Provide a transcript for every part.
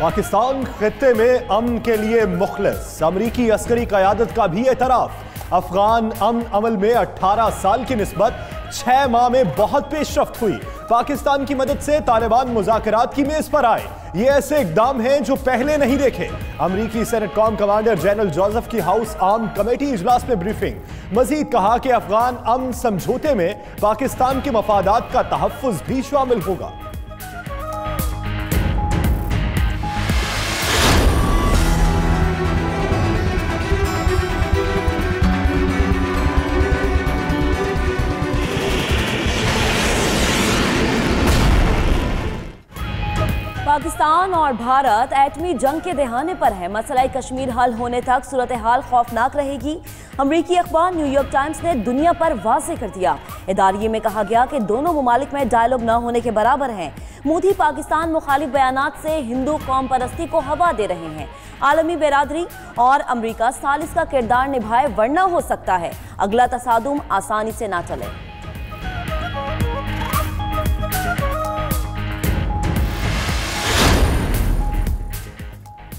पाकिस्तान खित्ते में अमन के लिए मुखलिस, अमरीकी अस्करी क़यादत का भी एतराफ। अफगान अमन अमल में 18 साल की निस्बत 6 माह में बहुत पेशरफ्त हुई। पाकिस्तान की मदद से तालिबान मुज़ाकरात की मेज पर आए। ये ऐसे इकदाम हैं जो पहले नहीं देखे। अमरीकी senate com commander general Joseph की हाउस आर्म कमेटी इजलास में ब्रीफिंग। मजीद कहा कि अफगान अमन समझौते में पाकिस्तान के मफादात का तहफ़्फ़ुज़ भी शामिल होगा। पाकिस्तान और भारत एटमी जंग के दहाने पर है। मसला कश्मीर हल होने तक सूरत हाल खौफनाक रहेगी। अमरीकी अखबार न्यूयॉर्क टाइम्स ने दुनिया पर वाज़ेह कर दिया। इदारिये में कहा गया कि दोनों ममालिक में डायलॉग न होने के बराबर हैं। मोदी पाकिस्तान मुखालिफ बयानात से हिंदू कौम परस्ती को हवा दे रहे हैं। आलमी बिरादरी और अमरीका सालिस का किरदार निभाए वरना हो सकता है अगला तसादुम आसानी से ना चले।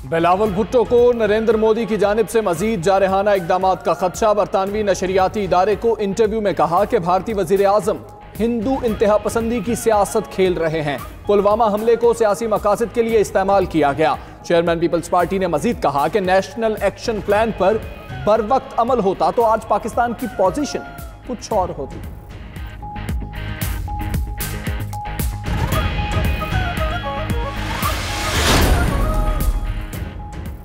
बिलावल भुट्टो को नरेंद्र मोदी की जानिब से मजीद जारहाना इकदामात का खदशा। बरतानवी नशरियाती इदारे को इंटरव्यू में कहा कि भारतीय वजीर आजम हिंदू इंतहा पसंदी की सियासत खेल रहे हैं। पुलवामा हमले को सियासी मकासद के लिए इस्तेमाल किया गया। चेयरमैन पीपल्स पार्टी ने मजीद कहा कि नेशनल एक्शन प्लान पर बर वक्त अमल होता तो आज पाकिस्तान की पोजीशन कुछ और होती।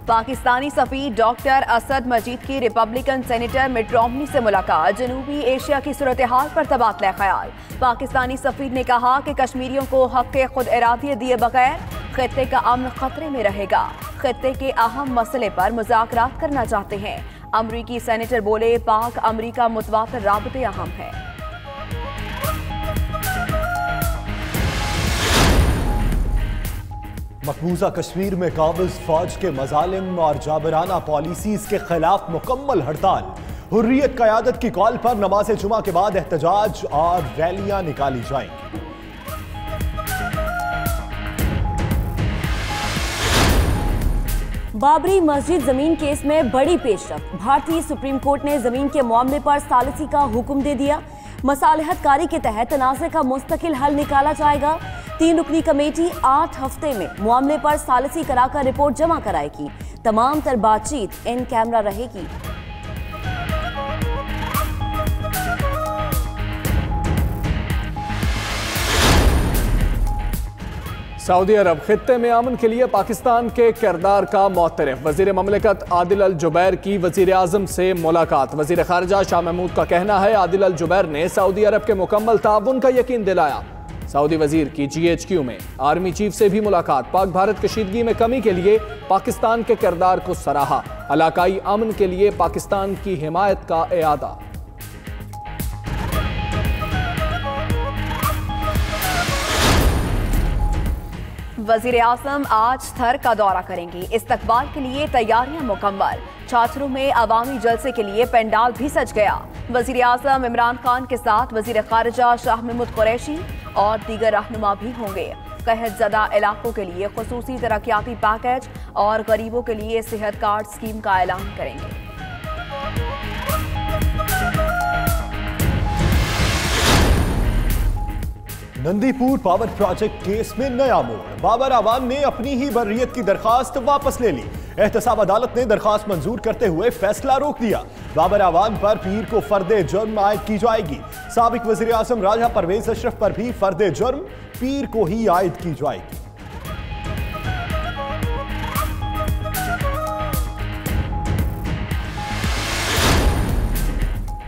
पाकिस्तानी सफीर डॉक्टर असद मजीद की रिपब्लिकन सेनेटर मिट रोमनी से मुलाकात। जनूबी एशिया की सूरत हाल पर तबादला ख्याल। पाकिस्तानी सफीर ने कहा कि कश्मीरियों को हक़ खुद इरादियत दिए बगैर खित्ते का अमन खतरे में रहेगा। खित्ते के अहम मसले पर मुज़ाकरात करना चाहते हैं। अमरीकी सेनेटर बोले पाक अमरीका मुतवातिर राबते अहम है। मकबूजा कश्मीर में काबिज फौज के मजालिम और जाबराना पॉलिसीज के खिलाफ मुकम्मल हड़ताल। हुर्रियत क़यादत की कॉल पर नमाज जुमा के बाद एहतजाज और रैलियां निकाली जाएंगी। बाबरी मस्जिद जमीन केस में बड़ी पेशरफ्त। भारतीय सुप्रीम कोर्ट ने जमीन के मामले पर सालिसी का हुक्म दे दिया। मसालहतकारी के तहत तनाज़े का मुस्तकिल हल निकाला जाएगा। 3 रुकनी कमेटी 8 हफ्ते में मामले पर सालिसी कराकर रिपोर्ट जमा कराएगी। तमाम तर बातचीत इन कैमरा रहेगी। सऊदी अरब खित्ते में अमन के लिए पाकिस्तान के किरदार का मुअत्तरफ। वजीर ममलिकत आदिल अल जुबैर की वजीर आजम से मुलाकात। वजीर खारजा शाह महमूद का कहना है आदिल अल जुबैर ने सऊदी अरब के मुकम्मल ताउन का यकीन दिलाया। सऊदी वजीर की GHQ में आर्मी चीफ से भी मुलाकात। पाक भारत कशीदगी में कमी के लिए पाकिस्तान के किरदार को सराहा। इलाकाई अमन के लिए पाकिस्तान की हिमायत का एआदा। वजीर आजम आज थर का दौरा करेंगी। इस्तकबाल के लिए तैयारियां मुकम्मल। छात्रों में अवामी जलसे के लिए पंडाल भी सज गया। वजीर आजम इमरान खान के साथ वजीर खारजा शाह महमूद कुरैशी और दीगर रहनुमा भी होंगे। कहत ज़दा इलाकों के लिए खुसूसी तरक्याती पैकेज और गरीबों के लिए सेहत कार्ड स्कीम का ऐलान करेंगे। नंदीपुर पावर प्रोजेक्ट केस में नया मोड़। बाबर आवान ने अपनी ही बर्रियत की दरखास्त वापस ले ली। एहतसाब अदालत ने दरखास्त मंजूर करते हुए फैसला रोक दिया। बाबर आवान पर पीर को फर्दे जुर्म आयद की जाएगी। साबिक वज़ीर आज़म राजा परवेज अशरफ पर भी फर्दे जुर्म पीर को ही आयद की जाएगी।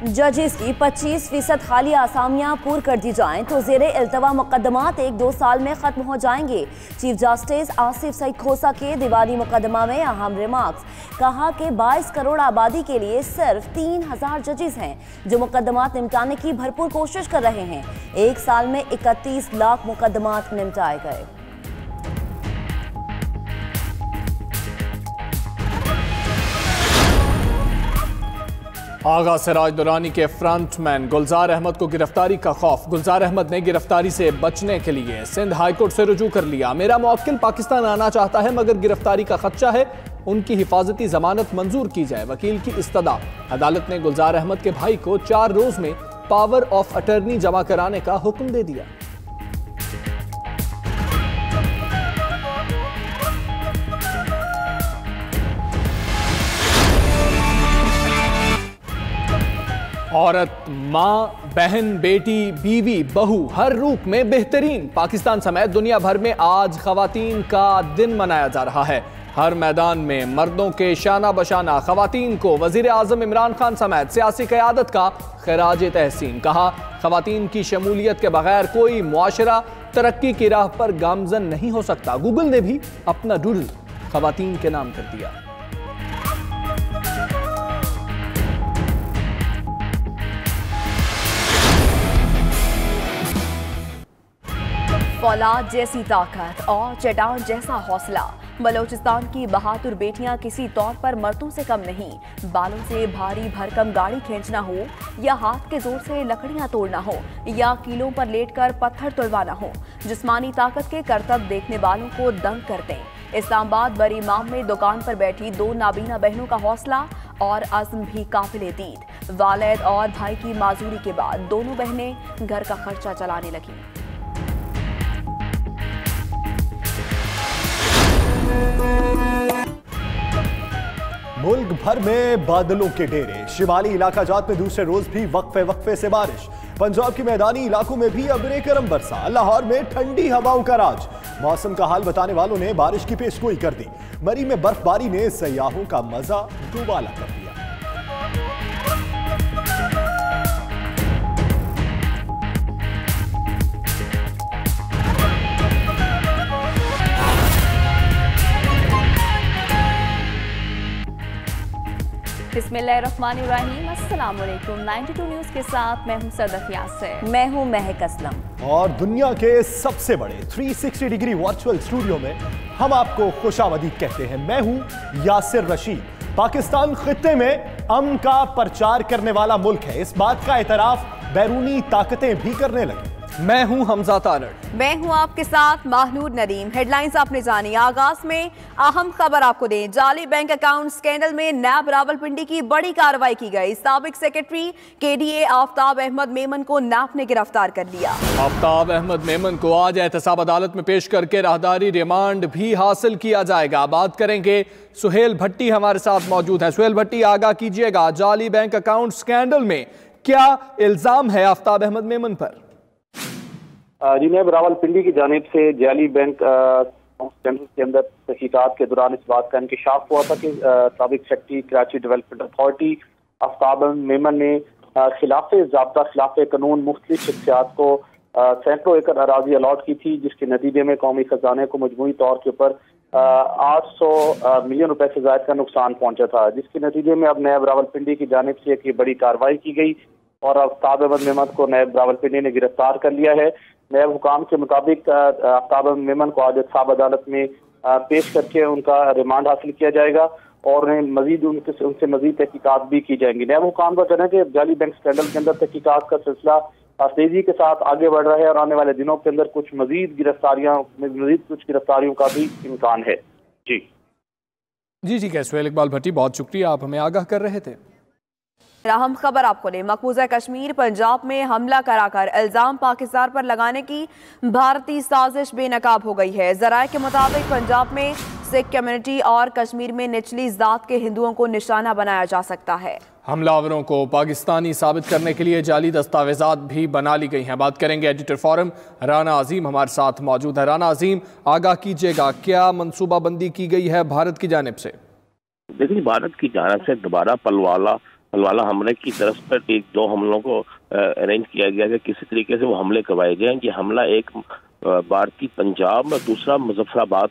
जजेस की 25% खाली आसामियां पूर कर दी जाएं तो ज़ेरे इल्तवा मुकदमात 1-2 साल में खत्म हो जाएंगे। चीफ जस्टिस आसिफ सईद खोसा के दीवानी मुकदमा में अहम रिमार्क्स। कहा कि 22 करोड़ आबादी के लिए सिर्फ 3000 जजेस हैं जो मुकदमात निपटाने की भरपूर कोशिश कर रहे हैं। 1 साल में 31 लाख मुकदमात निपटाए गए। आगा सिराज दुरानी के फ्रंटमैन गुलजार अहमद को गिरफ्तारी का खौफ। गुलजार अहमद ने गिरफ्तारी से बचने के लिए सिंध हाईकोर्ट से रुजू कर लिया। मेरा मुवक्किल पाकिस्तान आना चाहता है मगर गिरफ्तारी का खदशा है, उनकी हिफाजती जमानत मंजूर की जाए, वकील की इस्तदा। अदालत ने गुलजार अहमद के भाई को 4 रोज में पावर ऑफ अटर्नी जमा कराने का हुक्म दे दिया। औरत, मां, बहन, बेटी, बीवी, बहू हर रूप में बेहतरीन। पाकिस्तान समेत दुनिया भर में आज खवातीन का दिन मनाया जा रहा है। हर मैदान में मर्दों के शाना बशाना खवातीन को वजीर आजम इमरान खान समेत सियासी क़यादत का खिराज तहसीन। कहा, खवातीन की शमूलियत के बगैर कोई मुआशरा तरक्की की राह पर गामजन नहीं हो सकता। गूगल ने भी अपना डूडल खवातीन के नाम कर दिया। फौलाद जैसी ताकत और चट्टान जैसा हौसला। बलोचिस्तान की बहादुर बेटियां किसी तौर पर मर्दों से कम नहीं। बालों से भारी भरकम गाड़ी खींचना हो या हाथ के जोर से लकड़ियां तोड़ना हो या कीलों पर लेटकर पत्थर तुड़वाना हो, जिस्मानी ताकत के करतब देखने वालों को दंग करते हैं। इस्लामाबाद बरी इमाम में दुकान पर बैठी 2 नाबीना बहनों का हौसला और अज़्म भी काबिले दीद। वालिद और भाई की माजूरी के बाद दोनों बहनें घर का खर्चा चलाने लगी। मुल्क भर में बादलों के डेरे। शिमाली इलाका जात में दूसरे रोज भी वक्फे से बारिश। पंजाब के मैदानी इलाकों में भी अबरे करम बरसा। लाहौर में ठंडी हवाओं का राज। मौसम का हाल बताने वालों ने बारिश की पेशगोई कर दी। मरी में बर्फबारी ने सयाहों का मजा दुबाला कर दिया। बिस्मिल्लाहिर्रहमानिर्रहीम। अस्सलाम वालेकुम। 92 न्यूज़ के साथ मैं हूं सदफ यासिर। मैं हूं महक असलम। और दुनिया के सबसे बड़े 360 डिग्री वर्चुअल स्टूडियो में हम आपको खुशामदीद कहते हैं। मैं हूं यासिर रशीद। पाकिस्तान खित्ते में अमन का प्रचार करने वाला मुल्क है, इस बात का एतराफ बैरूनी ताकतें भी करने लगी। मैं हूं हमजा तारड़। मैं हूं आपके साथ माहनूर नदीम। हेडलाइंस आपने जानी। आगाज में अहम खबर आपको दें। जाली बैंक अकाउंट स्कैंडल में नैब रावलपिंडी की बड़ी कार्रवाई की गई। साबिक सेक्रेटरी KDA आफ्ताब अहमद मेमन को नैब ने गिरफ्तार कर लिया। आफ्ताब अहमद मेमन को आज एहतसाब अदालत में पेश करके राहदारी रिमांड भी हासिल किया जाएगा। बात करेंगे, सुहेल भट्टी हमारे साथ मौजूद है। सुहेल भट्टी, आगाह कीजिएगा, जाली बैंक अकाउंट स्कैंडल में क्या इल्जाम है आफ्ताब अहमद मेमन पर? जी, नैब रावलपिंडी की जानिब से जाली बैंक स्कैंडल के अंदर तहकीकात के दौरान इस बात का इंकशाफ हुआ था कि साबिक secretary Karachi development authority Aftab Memon ने खिलाफ ज़ाब्ता खिलाफ कानून मुख्तलिफ शख्सियात को सैकड़ों एकड़ अराजी अलॉट की थी, जिसके नतीजे में कौमी खजाने को मजमूई तौर के ऊपर 800 मिलियन रुपए से ज़ायद का नुकसान पहुंचा था, जिसके नतीजे में अब नैब रावलपिंडी की जानिब से एक बड़ी कार्रवाई की गई और आफ्ताब अहमद मेमन को नैब रावलपिंडी ने गिरफ्तार कर लिया है। नैब हुकाम के मुताबिक आफ्ताब अहमद मेमन को आज एहतसाब अदालत में पेश करके उनका रिमांड हासिल किया जाएगा और उन्हें मजीद उनसे मजीद तहकीकात भी की जाएंगी। नैब हुकाम का कहना है कि जाली बैंक स्कैंडल के अंदर तहकीकात का सिलसिला तेजी के साथ आगे बढ़ रहा है और आने वाले दिनों के अंदर कुछ गिरफ्तारियों का भी इम्कान है। जी ठीक है सुहेल इकबाल भट्टी, बहुत शुक्रिया, आप हमें आगाह कर रहे थे। अहम खबर आपको दे। मकबूजा कश्मीर पंजाब में हमला कराकर इल्जाम पाकिस्तान पर लगाने की भारतीय साजिश बेनकाब हो गई है। जराये के मुताबिक पंजाब में सिख कम्युनिटी और कश्मीर में निचली जात के हिंदुओं को निशाना बनाया जा सकता है। हमलावरों को पाकिस्तानी साबित करने के लिए जाली दस्तावेजात भी बना ली गई हैं। बात करेंगे, एडिटर फोरम राना अजीम हमारे साथ मौजूद है। राना अजीम, आगाह कीजिएगा, क्या मनसूबाबंदी की गई है भारत की जानिब से? देखिए, भारत की जानिब से दोबारा पलवाला हमले की तरफ पर 1-2 हमलों को अरेंज किया गया कि किसी तरीके से वो हमले करवाए गए। ये हमला एक भारतीय पंजाब में, दूसरा मुजफ्फराबाद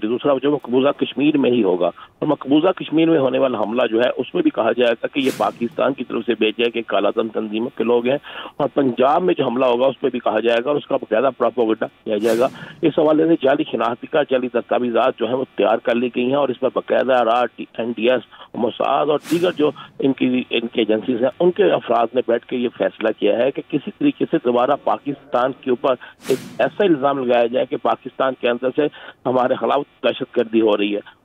दूसरा जो मकबूजा कश्मीर में ही होगा। और मकबूजा कश्मीर में होने वाला हमला जो है उसमें भी कहा जाएगा कि ये पाकिस्तान की तरफ से भेजे गए कालाधन तंजीमों के लोग हैं। और पंजाब में जो हमला होगा उसमें भी कहा जाएगा और उसका बाकायदा प्रोपेगेंडा किया जाएगा। इस हवाले से जाली शिनाख्ती कार्ड, जाली दस्तावेजात जो है वो तैयार कर ली गई हैं और इसमें बाकायदा राट, NDS, मोसाद और दीगर जो इनकी एजेंसीज हैं उनके अफराद ने बैठ के ये फैसला किया है कि किसी तरीके से दोबारा पाकिस्तान के ऊपर एक ऐसा इल्जाम लगाया जाए कि पाकिस्तान के अंदर से हमारे खिलाफ दहशतगर्दी हो रही है।